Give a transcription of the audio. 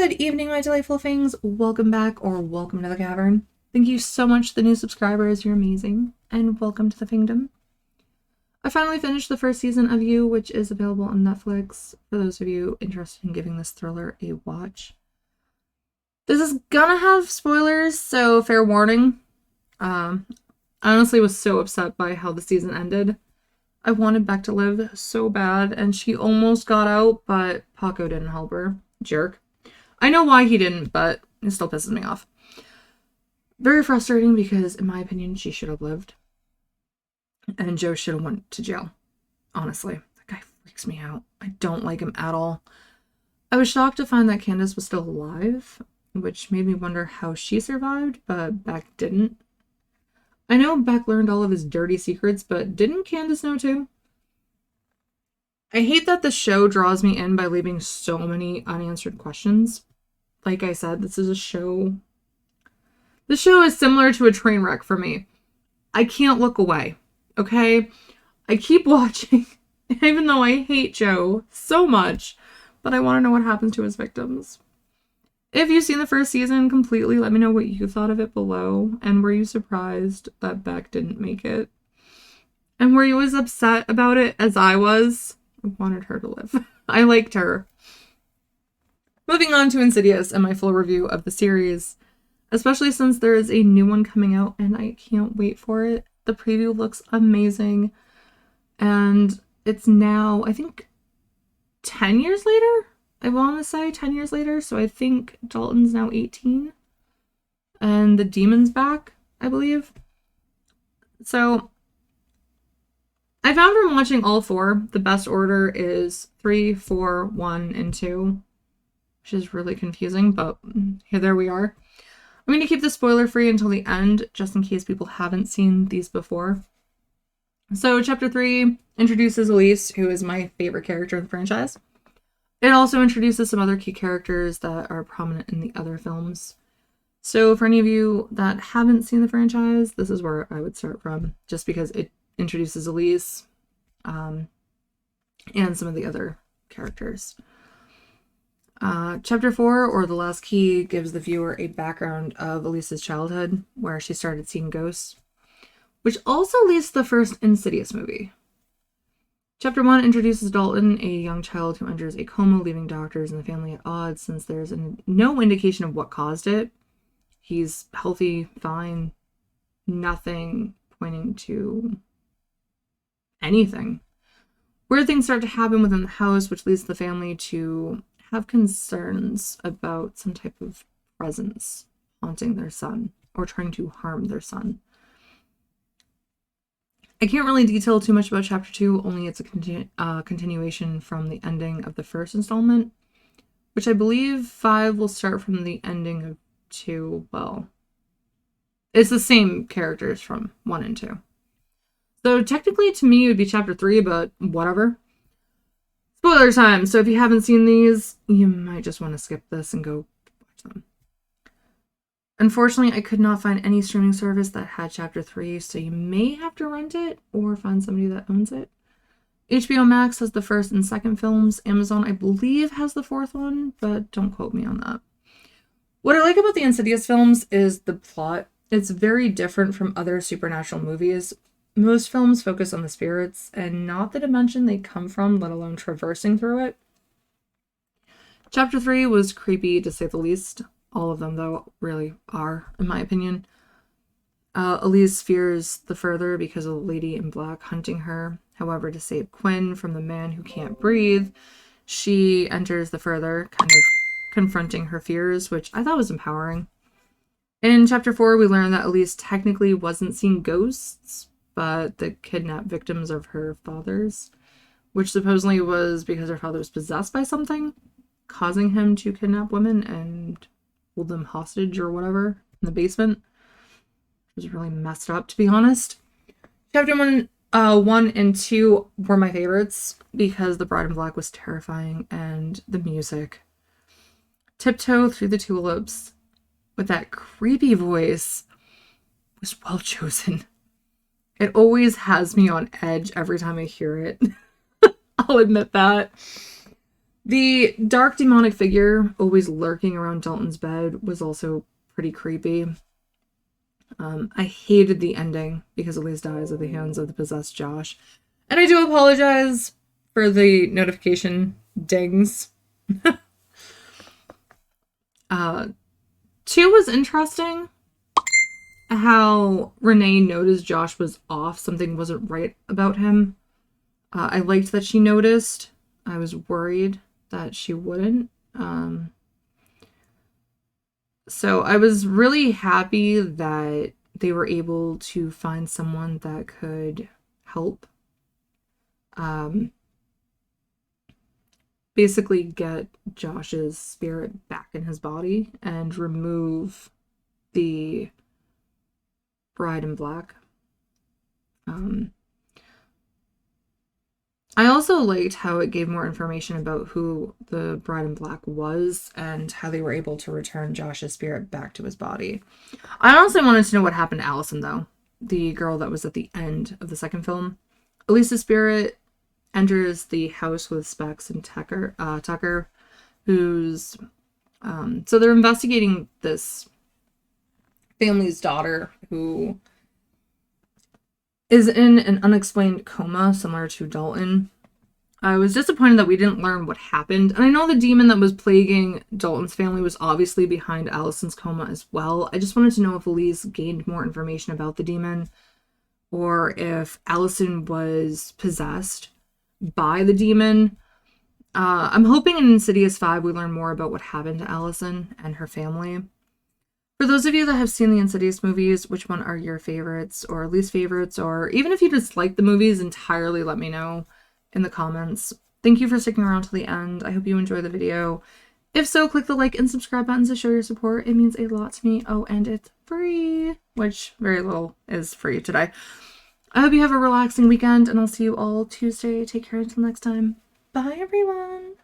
Good evening, my delightful things. Welcome back, or welcome to the cavern. Thank you so much to the new subscribers. You're amazing. And welcome to the kingdom. I finally finished the first season of You, which is available on Netflix for those of you interested in giving this thriller a watch. This is gonna have spoilers, so fair warning. I honestly was so upset by how the season ended. I wanted Beck to live so bad, and she almost got out, but Paco didn't help her. Jerk. I know why he didn't, but it still pisses me off. Very frustrating because, in my opinion, she should have lived. And Joe should have went to jail. Honestly, that guy freaks me out. I don't like him at all. I was shocked to find that Candace was still alive, which made me wonder how she survived, but Beck didn't. I know Beck learned all of his dirty secrets, but didn't Candace know too? I hate that the show draws me in by leaving so many unanswered questions. Like I said, this is a show. The show is similar to a train wreck for me. I can't look away, okay? I keep watching, even though I hate Joe so much, but I want to know what happens to his victims. If you've seen the first season completely, let me know what you thought of it below. And were you surprised that Beck didn't make it? And were you as upset about it as I was? I wanted her to live. I liked her. Moving on to Insidious and my full review of the series, especially since there is a new one coming out and I can't wait for it. The preview looks amazing. And it's now, I think, 10 years later? I want to say 10 years later. So I think Dalton's now 18. And the demon's back, I believe. So I found from watching all four, the best order is 3, 4, 1, and 2, which is really confusing, but there we are. I'm going to keep this spoiler free until the end, just in case people haven't seen these before. So Chapter 3 introduces Elise, who is my favorite character in the franchise. It also introduces some other key characters that are prominent in the other films. So for any of you that haven't seen the franchise, this is where I would start from, just because it introduces Elise and some of the other characters. Chapter 4, or The Last Key, gives the viewer a background of Elise's childhood, where she started seeing ghosts, which also leads to the first Insidious movie. Chapter 1 introduces Dalton, a young child who enters a coma, leaving doctors and the family at odds since there's no indication of what caused it. He's healthy, fine, nothing pointing to anything. Weird things start to happen within the house, which leads the family to have concerns about some type of presence haunting their son or trying to harm their son. I can't really detail too much about Chapter 2, only it's a continuation from the ending of the first installment, which I believe 5 will start from the ending of 2. Well, it's the same characters from 1 and 2. So technically, to me, it would be Chapter 3, but whatever. Spoiler time! So if you haven't seen these, you might just want to skip this and go watch them. Unfortunately, I could not find any streaming service that had Chapter 3, so you may have to rent it or find somebody that owns it. HBOMax has the first and second films. Amazon, I believe, has the fourth one, but don't quote me on that. What I like about the Insidious films is the plot. It's very different from other supernatural movies. Most films focus on the spirits and not the dimension they come from, let alone traversing through it. Chapter 3 was creepy, to say the least. All of them, though, really are, in my opinion. Elise fears the further because of the lady in black hunting her. However, to save Quinn from the man who can't breathe, she enters the further, kind of confronting her fears, which I thought was empowering. In Chapter 4, we learn that Elise technically wasn't seeing ghosts, but the kidnapped victims of her father's, which supposedly was because her father was possessed by something, causing him to kidnap women and hold them hostage or whatever in the basement. It was really messed up, to be honest. Chapter 1 and 2 were my favorites because the Bride in Black was terrifying and the music. Tiptoe Through the Tulips with that creepy voice was well chosen. It always has me on edge every time I hear it. I'll admit that. The dark demonic figure always lurking around Dalton's bed was also pretty creepy. I hated the ending because Elise dies at the hands of the possessed Josh. And I do apologize for the notification dings. 2 was interesting. How Renee noticed Josh was off. Something wasn't right about him. I liked that she noticed. I was worried that she wouldn't. So I was really happy that they were able to find someone that could help basically get Josh's spirit back in his body and remove the bride in black. I also liked how it gave more information about who the bride in black was and how they were able to return Josh's spirit back to his body. I honestly wanted to know what happened to Allison, though, the girl that was at the end of the second film. Elisa's spirit enters the house with Specs and Tucker, who's so they're investigating this family's daughter who is in an unexplained coma similar to Dalton. I was disappointed that we didn't learn what happened. And I know the demon that was plaguing Dalton's family was obviously behind Allison's coma as well. I just wanted to know if Elise gained more information about the demon or if Allison was possessed by the demon. I'm hoping in Insidious 5 we learn more about what happened to Allison and her family. For those of you that have seen the Insidious movies, which one are your favorites or least favorites? Or even if you just like the movies entirely, let me know in the comments. Thank you for sticking around to the end. I hope you enjoy the video. If so, click the like and subscribe buttons to show your support. It means a lot to me. Oh, and it's free, which very little is free today. I hope you have a relaxing weekend, and I'll see you all Tuesday. Take care until next time. Bye, everyone.